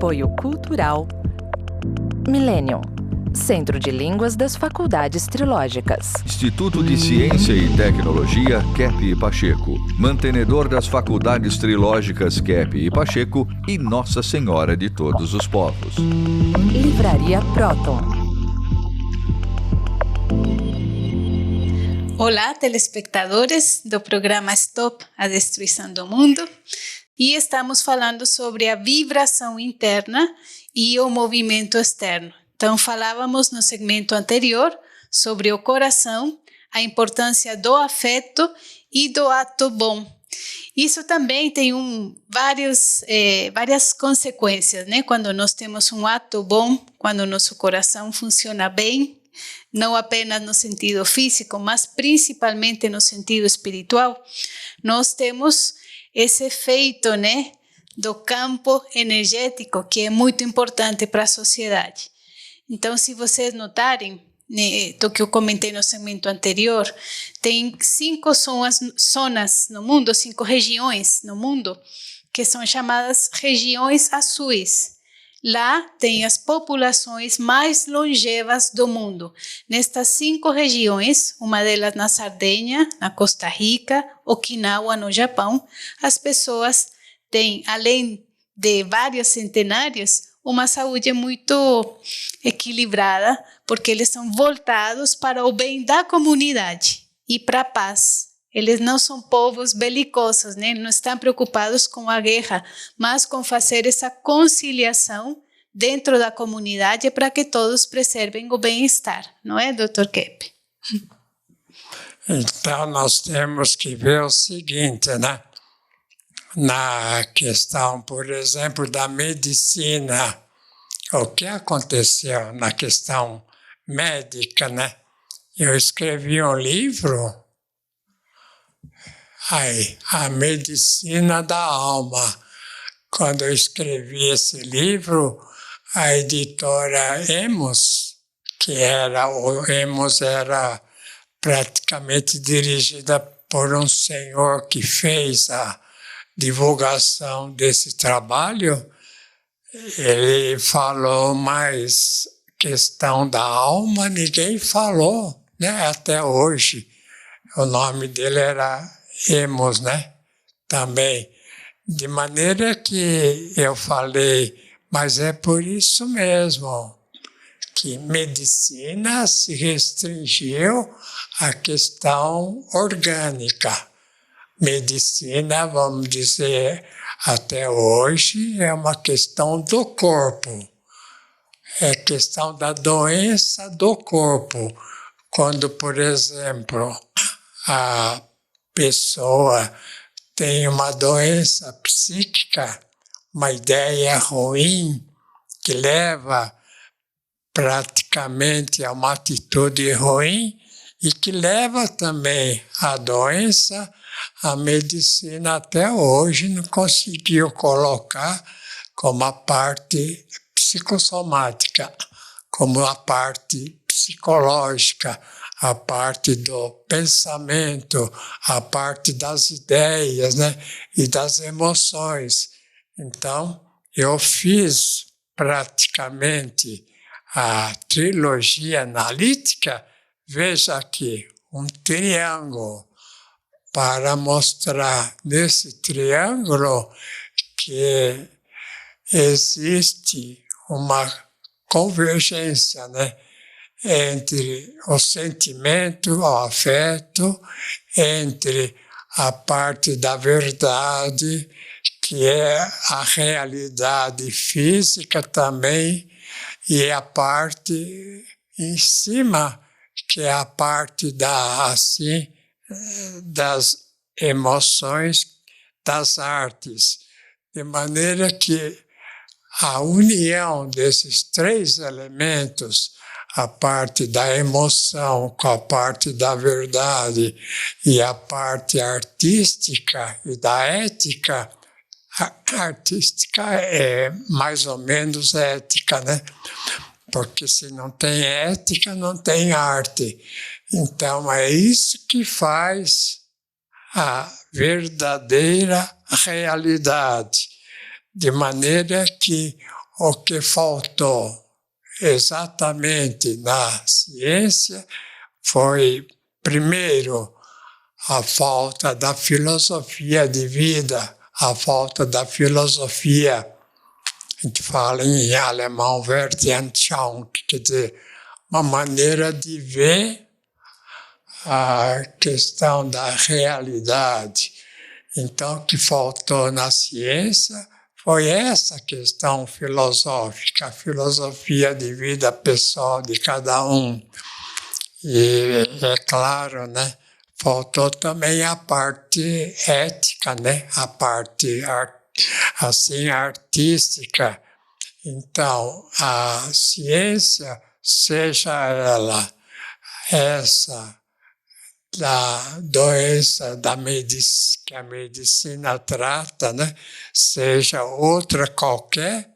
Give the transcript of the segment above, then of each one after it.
Apoio Cultural Millennium, Centro de Línguas das Faculdades Trilógicas. Instituto de Ciência e Tecnologia Kepp e Pacheco, mantenedor das Faculdades Trilógicas Kepp e Pacheco e Nossa Senhora de Todos os Povos. Livraria Próton. Olá, telespectadores do programa Stop a Destruição do Mundo. E estamos falando sobre a vibração interna e o movimento externo. Então, falávamos no segmento anterior sobre o coração, a importância do afeto e do ato bom. Isso também tem várias consequências, né? Quando nós temos um ato bom, quando o nosso coração funciona bem, não apenas no sentido físico, mas principalmente no sentido espiritual, nós temos esse efeito, né, do campo energético, que é muito importante para a sociedade. Então, se vocês notarem, né, do que eu comentei no segmento anterior, tem 5 zonas no mundo, 5 regiões no mundo, que são chamadas regiões azuis. Lá tem as populações mais longevas do mundo. Nestas 5 regiões, uma delas na Sardenha, na Costa Rica, Okinawa, no Japão, as pessoas têm, além de vários centenários, uma saúde muito equilibrada, porque eles são voltados para o bem da comunidade e para a paz. Eles não são povos belicosos, né? Não estão preocupados com a guerra, mas com fazer essa conciliação dentro da comunidade para que todos preservem o bem-estar, não é, Dr. Kepp? Então, nós temos que ver o seguinte, né? Na questão, por exemplo, da medicina, o que aconteceu na questão médica, né? Eu escrevi um livro, A Medicina da Alma. Quando eu escrevi esse livro, a editora Emos, Emos era praticamente dirigida por um senhor que fez a divulgação desse trabalho, ele falou, mas questão da alma ninguém falou, né? Até hoje. O nome dele era Emos, né? Também. De maneira que eu falei, mas é por isso mesmo que medicina se restringiu à questão orgânica. Medicina, vamos dizer, até hoje é uma questão do corpo. É questão da doença do corpo. Quando, por exemplo, a pessoa tem uma doença psíquica, uma ideia ruim que leva praticamente a uma atitude ruim e que leva também à doença, a medicina até hoje não conseguiu colocar como a parte psicossomática, como a parte psicológica, a parte do pensamento, a parte das ideias, né, e das emoções. Então, eu fiz praticamente a trilogia analítica, veja aqui, um triângulo, para mostrar nesse triângulo que existe uma convergência, né, entre o sentimento, o afeto, entre a parte da verdade, que é a realidade física também, e a parte em cima, que é a parte das emoções, das artes. De maneira que a união desses 3 elementos, a parte da emoção com a parte da verdade e a parte artística e da ética, a artística é mais ou menos ética, né? Porque se não tem ética, não tem arte. Então, é isso que faz a verdadeira realidade, de maneira que o que faltou exatamente na ciência foi, primeiro, a falta da filosofia de vida, a falta da filosofia, a gente fala em alemão, Weltanschauung, que quer dizer, uma maneira de ver a questão da realidade. Então, o que faltou na ciência foi essa questão filosófica, a filosofia de vida pessoal de cada um. E, é claro, né, faltou também a parte ética, né, a parte assim, artística. Então, a ciência, seja ela essa da doença que a medicina trata, né? Seja outra qualquer,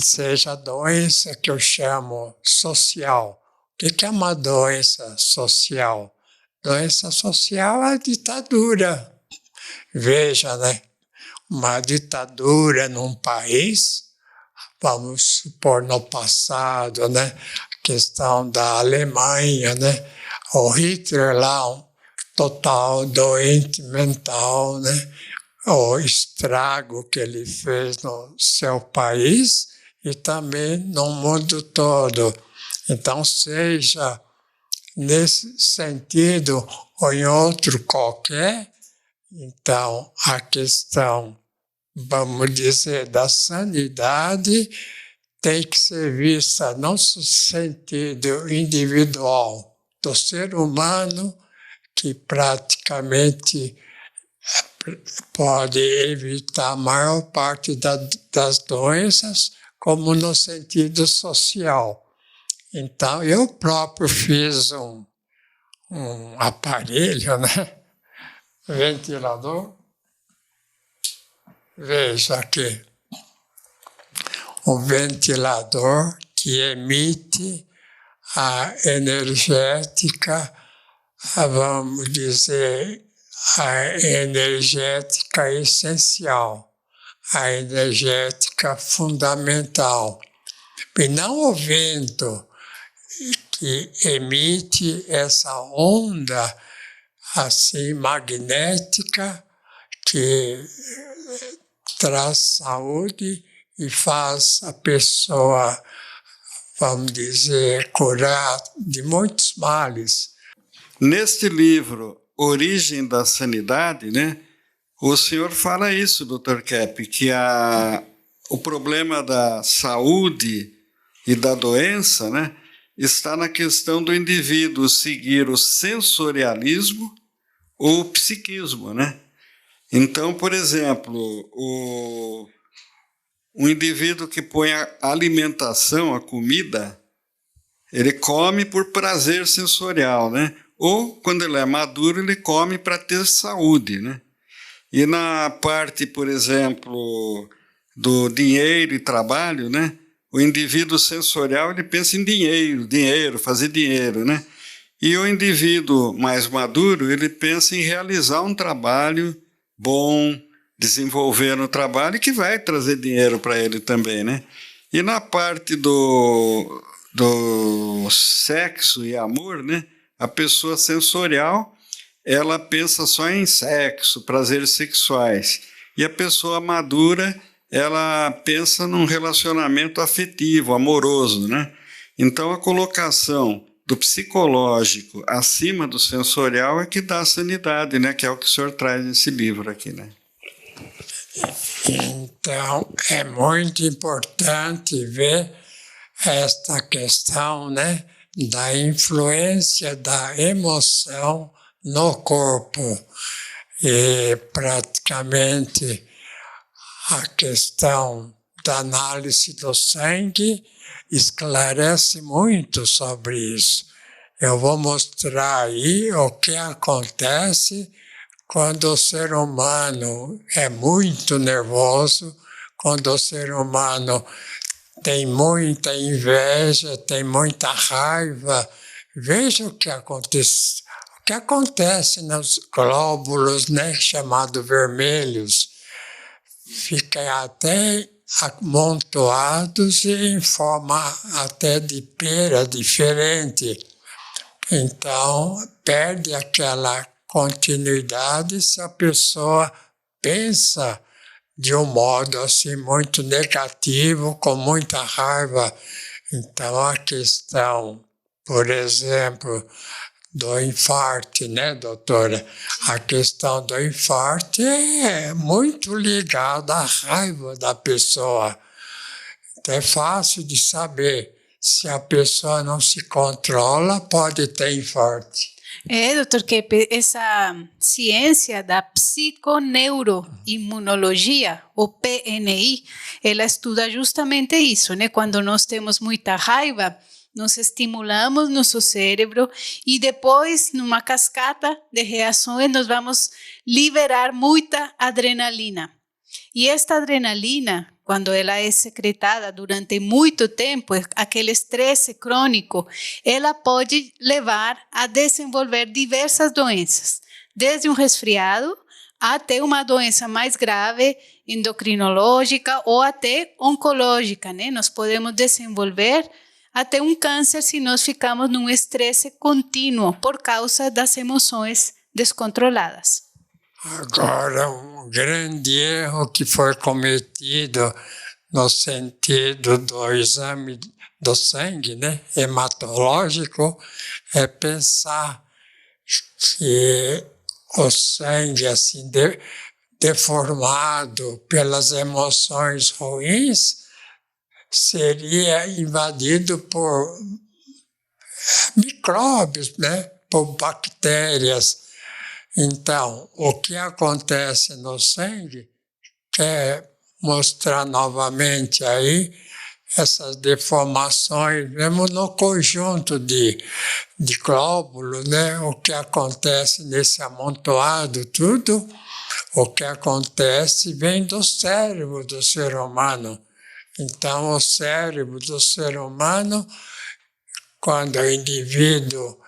seja a doença que eu chamo social. O que é uma doença social? Doença social é a ditadura. Veja, né? Uma ditadura num país, vamos supor no passado, né? A questão da Alemanha, né? O Hitler lá, um total doente mental, né? O estrago que ele fez no seu país e também no mundo todo. Então, seja nesse sentido ou em outro qualquer, então a questão, vamos dizer, da sanidade tem que ser vista não no sentido individual, do ser humano, que praticamente pode evitar a maior parte das doenças, como no sentido social. Então, eu próprio fiz um aparelho, né? Ventilador. Veja aqui. Um ventilador que emite a energética, vamos dizer, a energética essencial, a energética fundamental. E não o vento que emite essa onda assim magnética que traz saúde e faz a pessoa, vamos dizer, curar de muitos males. Neste livro, Origem da Sanidade, né, o senhor fala isso, Dr. Kepp, que o problema da saúde e da doença, né, está na questão do indivíduo seguir o sensorialismo ou o psiquismo, né? Então, por exemplo, o indivíduo que põe a alimentação, a comida, ele come por prazer sensorial, né? Ou, quando ele é maduro, ele come para ter saúde, né? E na parte, por exemplo, do dinheiro e trabalho, né? O indivíduo sensorial, ele pensa em dinheiro, fazer dinheiro, né? E o indivíduo mais maduro, ele pensa em realizar um trabalho bom, desenvolver no trabalho que vai trazer dinheiro para ele também, né? E na parte do sexo e amor, né? A pessoa sensorial, ela pensa só em sexo, prazeres sexuais. E a pessoa madura, ela pensa num relacionamento afetivo, amoroso, né? Então, a colocação do psicológico acima do sensorial é que dá a sanidade, né? Que é o que o senhor traz nesse livro aqui, né? Então, é muito importante ver esta questão, né, da influência da emoção no corpo. E, praticamente, a questão da análise do sangue esclarece muito sobre isso. Eu vou mostrar aí o que acontece quando o ser humano é muito nervoso, quando o ser humano tem muita inveja, tem muita raiva. Veja o que acontece. O que acontece nos glóbulos, né, chamados vermelhos. Fica até amontoados em forma até de pera diferente. Então, perde aquela continuidade se a pessoa pensa de um modo assim muito negativo, com muita raiva. Então, a questão, por exemplo, do infarto, né, doutora? A questão do infarto é muito ligada à raiva da pessoa. Então, é fácil de saber. Se a pessoa não se controla, pode ter infarto. Doutor Keppe, essa ciência da psiconeuroimunologia, o PNI, ela estuda justamente isso, né? Quando nós temos muita raiva, nós estimulamos nosso cérebro e depois, numa cascata de reações, nós vamos liberar muita adrenalina. E esta adrenalina, quando ela é secretada durante muito tempo, aquele estresse crônico, ela pode levar a desenvolver diversas doenças, desde um resfriado até uma doença mais grave, endocrinológica ou até oncológica, né? Nós podemos desenvolver até um câncer se nós ficamos num estresse contínuo por causa das emoções descontroladas. Agora, um grande erro que foi cometido no sentido do exame do sangue, né, hematológico, é pensar que o sangue assim deformado pelas emoções ruins seria invadido por micróbios, né, por bactérias. Então, o que acontece no sangue, quer mostrar novamente aí essas deformações, mesmo no conjunto de glóbulos, né? O que acontece nesse amontoado, tudo, o que acontece vem do cérebro do ser humano. Então, o cérebro do ser humano, quando o indivíduo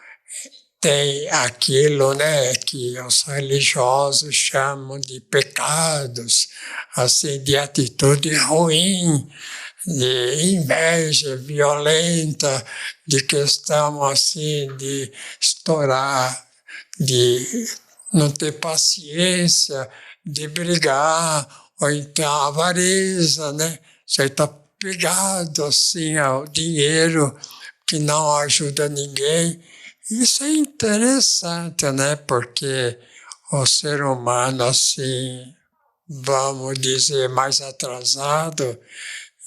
tem aquilo, né, que os religiosos chamam de pecados, assim, de atitude ruim, de inveja violenta, de questão assim de estourar, de não ter paciência, de brigar, ou então avareza, né? Você está pegado assim ao dinheiro que não ajuda ninguém. Isso é interessante, né? Porque o ser humano, assim, vamos dizer, mais atrasado,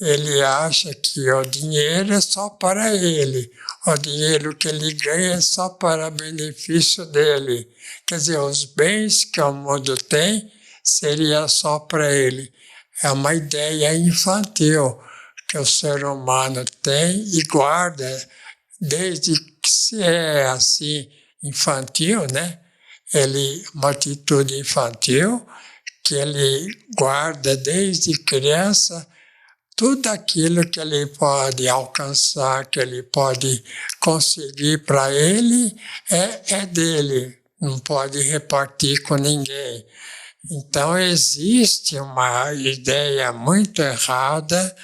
ele acha que o dinheiro é só para ele, o dinheiro que ele ganha é só para benefício dele. Quer dizer, os bens que o mundo tem seria só para ele. É uma ideia infantil que o ser humano tem e guarda desde que se é assim infantil, né? Uma atitude infantil que ele guarda desde criança tudo aquilo que ele pode alcançar, que ele pode conseguir para ele, é dele, não pode repartir com ninguém. Então existe uma ideia muito errada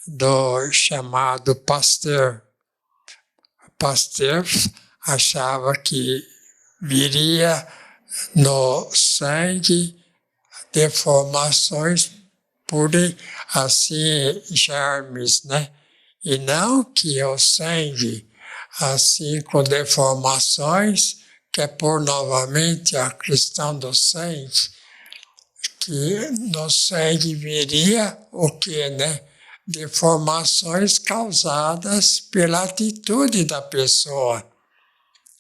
do chamado Pasteur. Pasteur achava que viria no sangue deformações por, assim, germes, né? E não que o sangue, assim, com deformações, que é por novamente a questão do sangue, que no sangue viria o quê, né? Deformações causadas pela atitude da pessoa.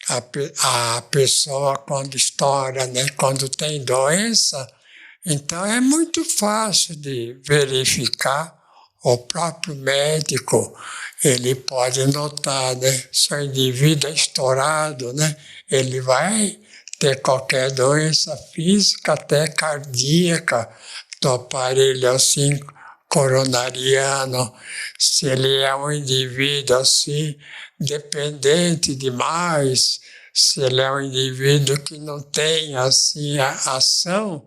A pessoa, quando estoura, né, quando tem doença, então é muito fácil de verificar. O próprio médico, ele pode notar, né, se o indivíduo é estourado, né, ele vai ter qualquer doença física, até cardíaca, do aparelho assim, coronariano, se ele é um indivíduo assim, dependente demais, se ele é um indivíduo que não tem assim a ação,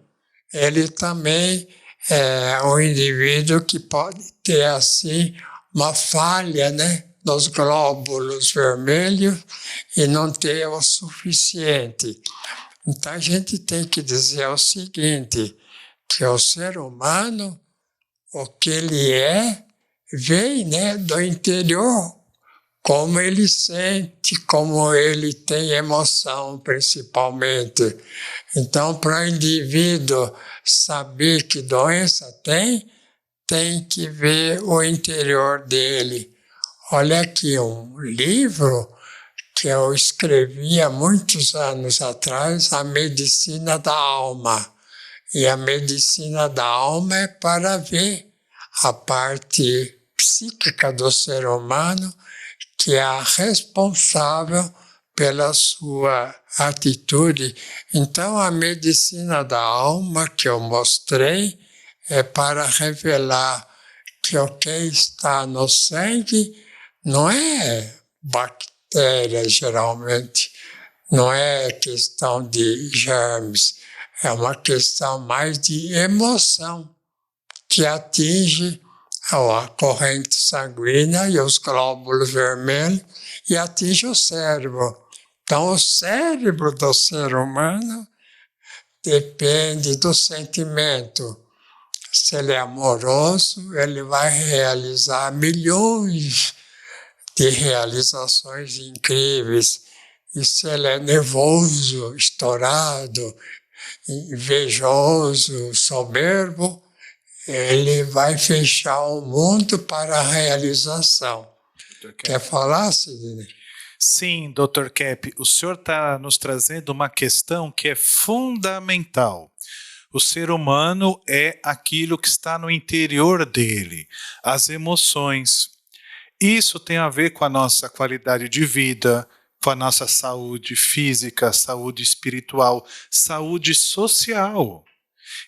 ele também é um indivíduo que pode ter, assim, uma falha, né, nos glóbulos vermelhos e não ter o suficiente. Então, a gente tem que dizer o seguinte, que o ser humano, o que ele vem, né, do interior, como ele sente, como ele tem emoção, principalmente. Então, para o indivíduo saber que doença tem que ver o interior dele. Olha aqui um livro que eu escrevi há muitos anos atrás, A Medicina da Alma. E a medicina da alma é para ver a parte psíquica do ser humano, que é a responsável pela sua atitude. Então, a medicina da alma que eu mostrei é para revelar que o que está no sangue não é bactéria, geralmente, não é questão de germes, é uma questão mais de emoção que atinge a corrente sanguínea e os glóbulos vermelhos e atinge o cérebro. Então, o cérebro do ser humano depende do sentimento. Se ele é amoroso, ele vai realizar milhões de realizações incríveis. E se ele é nervoso, estourado, invejoso, soberbo, ele vai fechar o mundo para a realização. Quer falar, Sidney? Sim, Dr. Kepp, o senhor está nos trazendo uma questão que é fundamental. O ser humano é aquilo que está no interior dele, as emoções. Isso tem a ver com a nossa qualidade de vida, com a nossa saúde física, saúde espiritual, saúde social.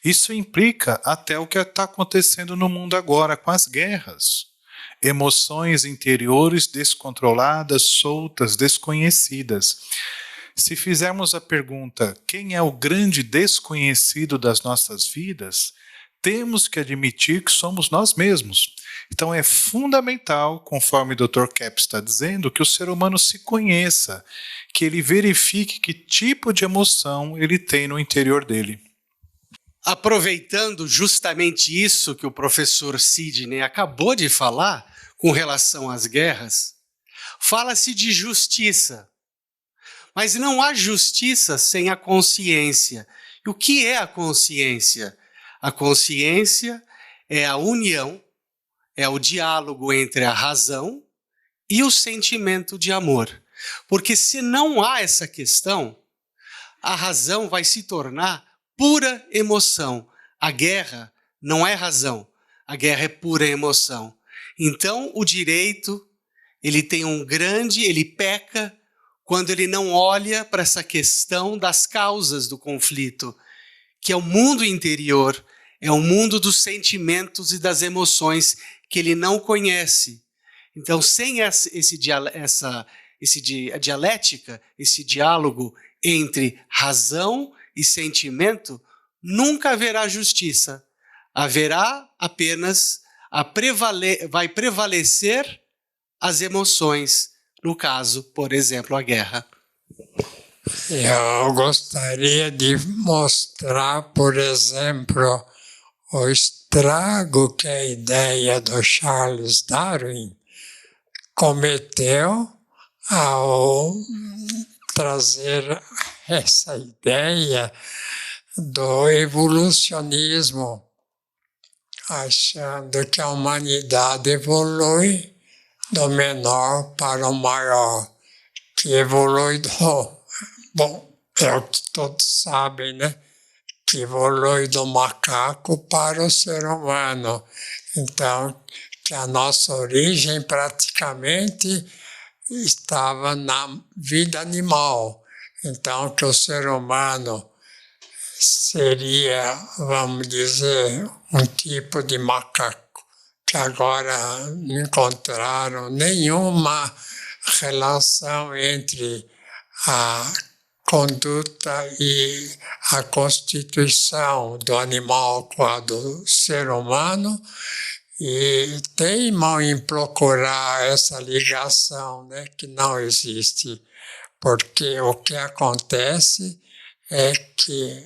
Isso implica até o que está acontecendo no mundo agora com as guerras. Emoções interiores descontroladas, soltas, desconhecidas. Se fizermos a pergunta, quem é o grande desconhecido das nossas vidas, temos que admitir que somos nós mesmos. Então é fundamental, conforme o Dr. Kepp está dizendo, que o ser humano se conheça, que ele verifique que tipo de emoção ele tem no interior dele. Aproveitando justamente isso que o professor Sidney acabou de falar com relação às guerras, fala-se de justiça. Mas não há justiça sem a consciência. E o que é a consciência? A consciência é a união, é o diálogo entre a razão e o sentimento de amor. Porque se não há essa questão, a razão vai se tornar pura emoção. A guerra não é razão, a guerra é pura emoção. Então, o direito, ele peca quando ele não olha para essa questão das causas do conflito, que é o mundo interior, é o mundo dos sentimentos e das emoções que ele não conhece. Então, sem essa dialética, esse diálogo entre razão e sentimento, nunca haverá justiça. Haverá apenas vai prevalecer as emoções, no caso, por exemplo, a guerra. Eu gostaria de mostrar, por exemplo, o estrago que a ideia do Charles Darwin cometeu ao trazer essa ideia do evolucionismo, achando que a humanidade evolui do menor para o maior, que evolui é o que todos sabem, né? Que evolui do macaco para o ser humano. Então, que a nossa origem praticamente estava na vida animal. Então, que o ser humano seria, vamos dizer, um tipo de macaco, que agora não encontraram nenhuma relação entre a conduta e a constituição do animal com a do ser humano e teimam em procurar essa ligação, né, que não existe, porque o que acontece é que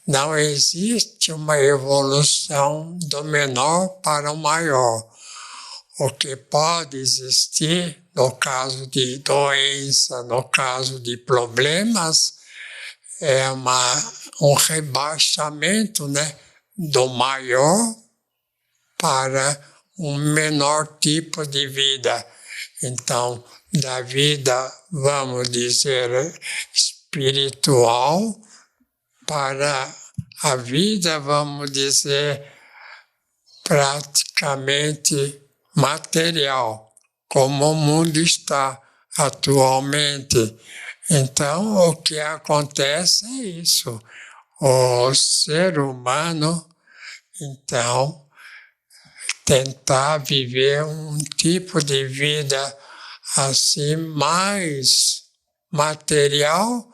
não existe uma evolução do menor para o maior. O que pode existir, no caso de doença, no caso de problemas, é um rebaixamento, né, do maior para um menor tipo de vida. Então, da vida, vamos dizer, espiritual para a vida, vamos dizer, praticamente material, como o mundo está atualmente. Então, o que acontece é isso. O ser humano, então, tentar viver um tipo de vida assim mais material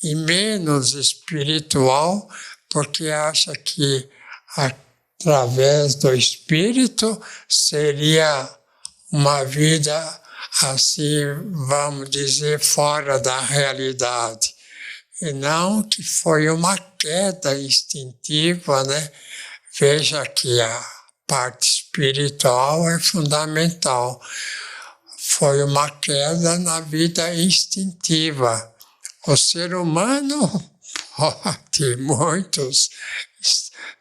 e menos espiritual, porque acha que através do espírito seria uma vida assim, vamos dizer, fora da realidade. E não que foi uma queda instintiva, né? Veja que a parte espiritual é fundamental. Foi uma queda na vida instintiva. O ser humano pode muitos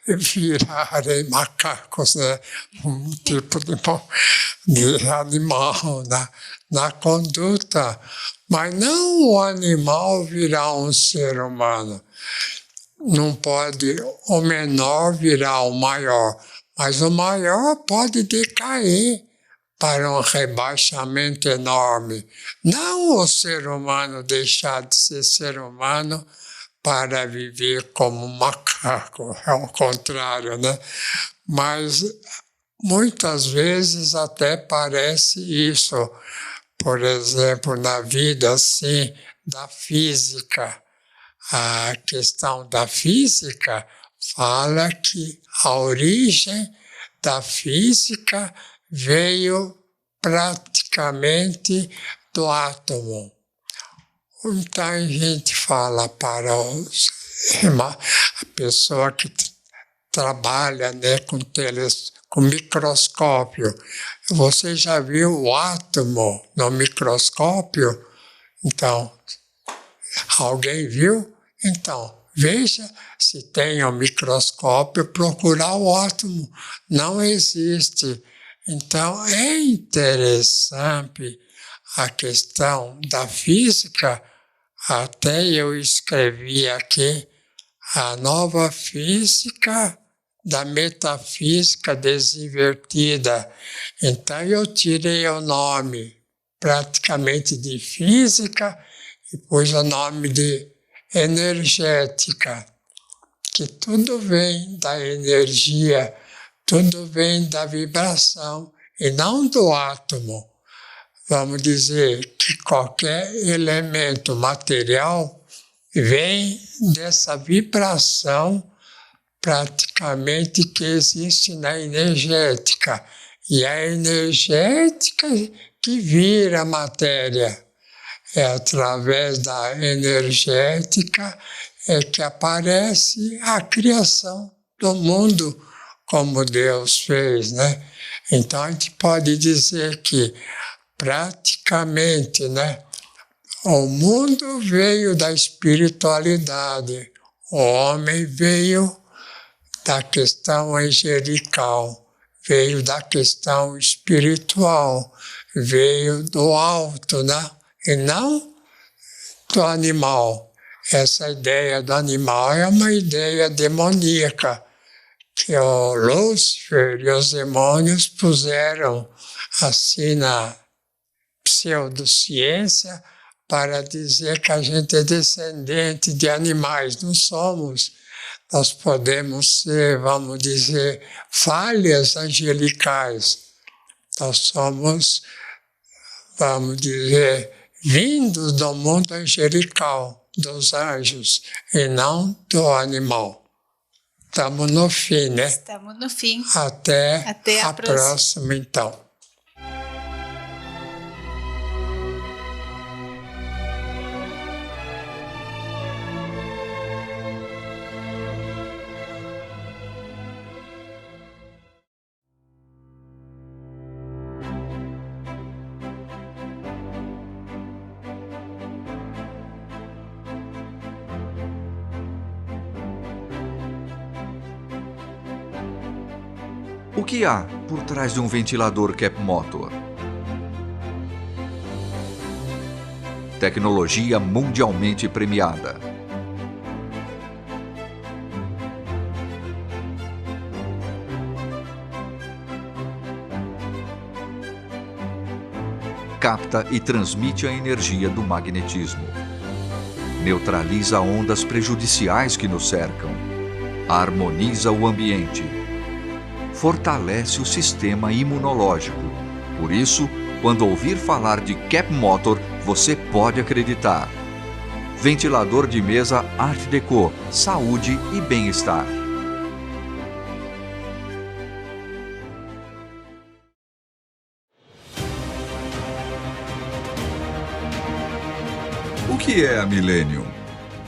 virarem macacos, né? Um tipo de animal na conduta, mas não o animal virar um ser humano. Não pode o menor virar o maior, mas o maior pode decair para um rebaixamento enorme. Não o ser humano deixar de ser ser humano para viver como um macaco, é o contrário, né? Mas muitas vezes até parece isso. Por exemplo, na vida assim, da física. A questão da física fala que a origem da física veio praticamente do átomo. Então a gente fala para a pessoa que trabalha, né, com microscópio. Você já viu o átomo no microscópio? Então, alguém viu? Então, veja se tem um microscópio, procurar o átomo. Não existe. Então, é interessante a questão da física. Até eu escrevi aqui a nova física da metafísica desinvertida. Então, eu tirei o nome praticamente de física e pus o nome de energética, que tudo vem da energia, tudo vem da vibração e não do átomo. Vamos dizer que qualquer elemento material vem dessa vibração praticamente que existe na energética. E a energética que vira matéria. É através da energética que aparece a criação do mundo como Deus fez, né? Então a gente pode dizer que praticamente, né, o mundo veio da espiritualidade, o homem veio da questão angelical, veio da questão espiritual, veio do alto, né? E não do animal. Essa ideia do animal é uma ideia demoníaca, que o Lúcifer e os demônios puseram assim na pseudociência para dizer que a gente é descendente de animais. Não somos. Nós podemos ser, vamos dizer, falhas angelicais. Nós somos, vamos dizer, vindos do mundo angelical, dos anjos, e não do animal. Estamos no fim, né? Estamos no fim. Até a próxima, então. O que há por trás de um ventilador Cap Motor? Tecnologia mundialmente premiada. Capta e transmite a energia do magnetismo. Neutraliza ondas prejudiciais que nos cercam. Harmoniza o ambiente. Fortalece o sistema imunológico. Por isso, quando ouvir falar de Cap Motor, você pode acreditar. Ventilador de mesa Art Deco, saúde e bem-estar. O que é a Millennium?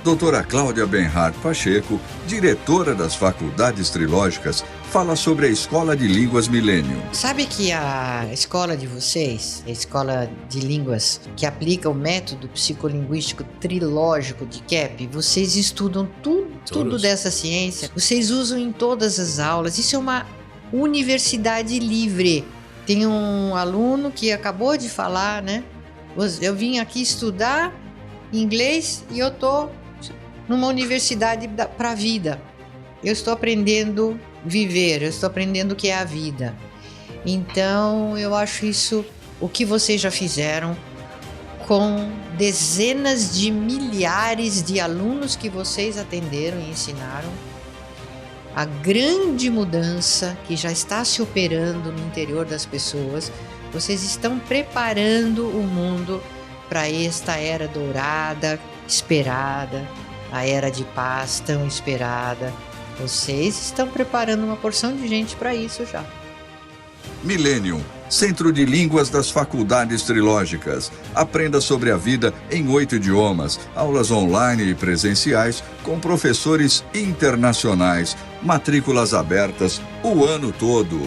Doutora Cláudia Benhart Pacheco, diretora das Faculdades Trilógicas, fala sobre a Escola de Línguas Millennium. Sabe que a escola de vocês, a escola de línguas que aplica o método psicolinguístico trilógico de CAP, vocês estudam tudo dessa ciência, vocês usam em todas as aulas. Isso é uma universidade livre. Tem um aluno que acabou de falar, né? Eu vim aqui estudar inglês e eu tô numa universidade para a vida. Eu estou aprendendo a viver, eu estou aprendendo o que é a vida. Então, eu acho isso o que vocês já fizeram com dezenas de milhares de alunos que vocês atenderam e ensinaram. A grande mudança que já está se operando no interior das pessoas. Vocês estão preparando o mundo para esta era dourada, esperada, a era de paz tão esperada. Vocês estão preparando uma porção de gente para isso já. Millennium, Centro de Línguas das Faculdades Trilógicas. Aprenda sobre a vida em 8 idiomas, aulas online e presenciais com professores internacionais, matrículas abertas o ano todo.